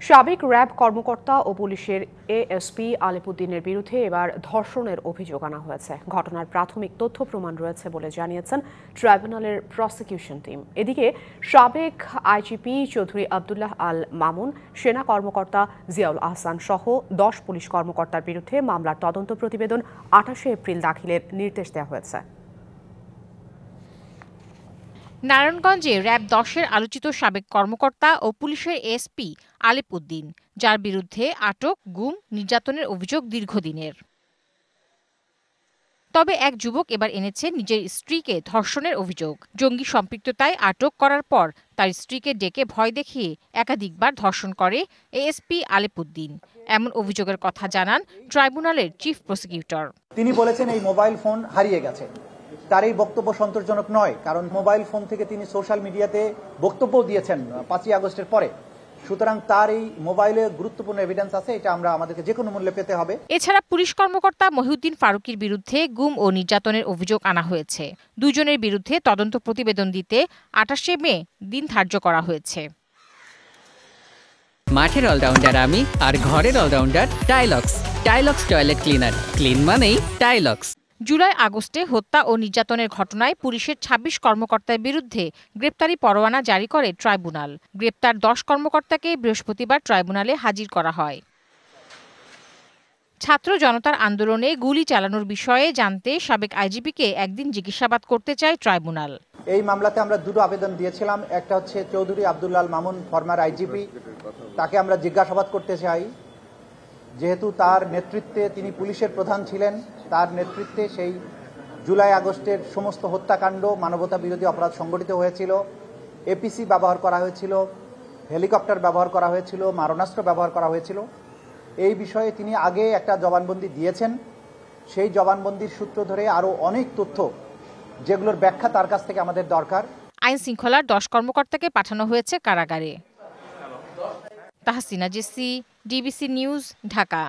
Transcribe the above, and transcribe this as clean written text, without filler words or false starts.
সাবেক র্যাব কর্মকর্তা ও পুলিশের এএসপি আলিপুদ্দিনের বিরুদ্ধে এবার ধর্ষণের অভিযোগ আনা হয়েছে। ঘটনার প্রাথমিক তথ্য প্রমাণ রয়েছে বলে জানিয়েছেন ট্রাইব্যুনালের প্রসিকিউশন টিম। এদিকে সাবেক আইজিপি চৌধুরী আবদুল্লাহ আল মামুন, সেনা কর্মকর্তা জিয়াউল আহসান সহ 10 পুলিশ কর্মকর্তার বিরুদ্ধে মামলার তদন্ত প্রতিবেদন 28 এপ্রিল দাখিলের নির্দেশ দেওয়া হয়েছে। নারায়ণগঞ্জে র্যাব 10-এর আলোচিত সাবেক কর্মকর্তা ও পুলিশের এসপি আলিপুদ্দিন, যার বিরুদ্ধে আটক, গুম, নির্যাতনের অভিযোগ দীর্ঘদিনের। তবে এক যুবক এবার এনেছে নিজের স্ত্রীকে ধর্ষণের অভিযোগ। জঙ্গি সম্পৃক্ততায় আটক করার পর তার স্ত্রীকে ডেকে ভয় দেখিয়ে একাধিকবার ধর্ষণ করে এএসপি আলিপুদ্দিন, এমন অভিযোগের কথা জানান ট্রাইব্যুনালের চিফ প্রসিকিউটর। তিনি বলেছেন এই মোবাইল ফোন হারিয়ে গেছে। তার এই বক্তব্য সন্তোষজনক নয়, কারণ মোবাইল ফোন থেকে তিনি সোশ্যাল মিডিয়াতে বক্তব্য দিয়েছেন 5ই আগস্টের পরে। সুতরাং তার এই মোবাইলে গুরুত্বপূর্ণ এভিডেন্স আছে, এটা আমরা আমাদেরকে যে কোনো মূল্যে পেতে হবে। এছাড়া পুলিশ কর্মকর্তা মহিউদ্দিন ফারুকীর বিরুদ্ধে গুম ও নির্যাতনের অভিযোগ আনা হয়েছে। দুজনের বিরুদ্ধে তদন্ত প্রতিবেদন দিতে 28 মে দিন ধার্য করা হয়েছে। মাঠের অলরাউন্ডার আমি, আর ঘরের allrounder Tylox. Tylox toilet cleaner, clean মানেই টাইলক্স। জুলাই আগস্টে হত্যা ও নির্যাতনের ঘটনায় পুলিশের 26 কর্মকর্তার বিরুদ্ধে গ্রেপ্তারি পরোয়ানা জারি করে ট্রাইব্যুনাল। গ্রেপ্তার 10 কর্মকর্তাকে বৃহস্পতিবার ট্রাইব্যুনালে হাজির করা হয়। ছাত্র জনতার আন্দোলনে গুলি চালানোর বিষয়ে জানতে সাবেক আইজিপিকে একদিন জিজ্ঞাসাবাদ করতে চায় ট্রাইব্যুনাল। এই মামলাতে আমরা দুটো আবেদন দিয়েছিলাম। একটা হচ্ছে চৌধুরী আবদুল্লাহ আল মামুন, ফরমার আইজিপি, তাকে আমরা জিজ্ঞাসাবাদ করতে চাই। যেহেতু তার নেতৃত্বে, তিনি পুলিশের প্রধান ছিলেন, তার নেতৃত্বে সেই জুলাই আগস্টের সমস্ত হত্যাকাণ্ড, মানবতা বিরোধী অপরাধ সংগঠিত হয়েছিল। এপিসি ব্যবহার করা হয়েছিল, হেলিকপ্টার ব্যবহার করা হয়েছিল, মারণাস্ত্র ব্যবহার করা হয়েছিল। এই বিষয়ে তিনি আগে একটা জবানবন্দি দিয়েছেন। সেই জবানবন্দির সূত্র ধরে আরও অনেক তথ্য, যেগুলোর ব্যাখ্যা তার কাছ থেকে আমাদের দরকার। আইন শৃঙ্খলার 10 কর্মকর্তাকে পাঠানো হয়েছে কারাগারে। Tahsina Jesy, DBC News, Dhaka.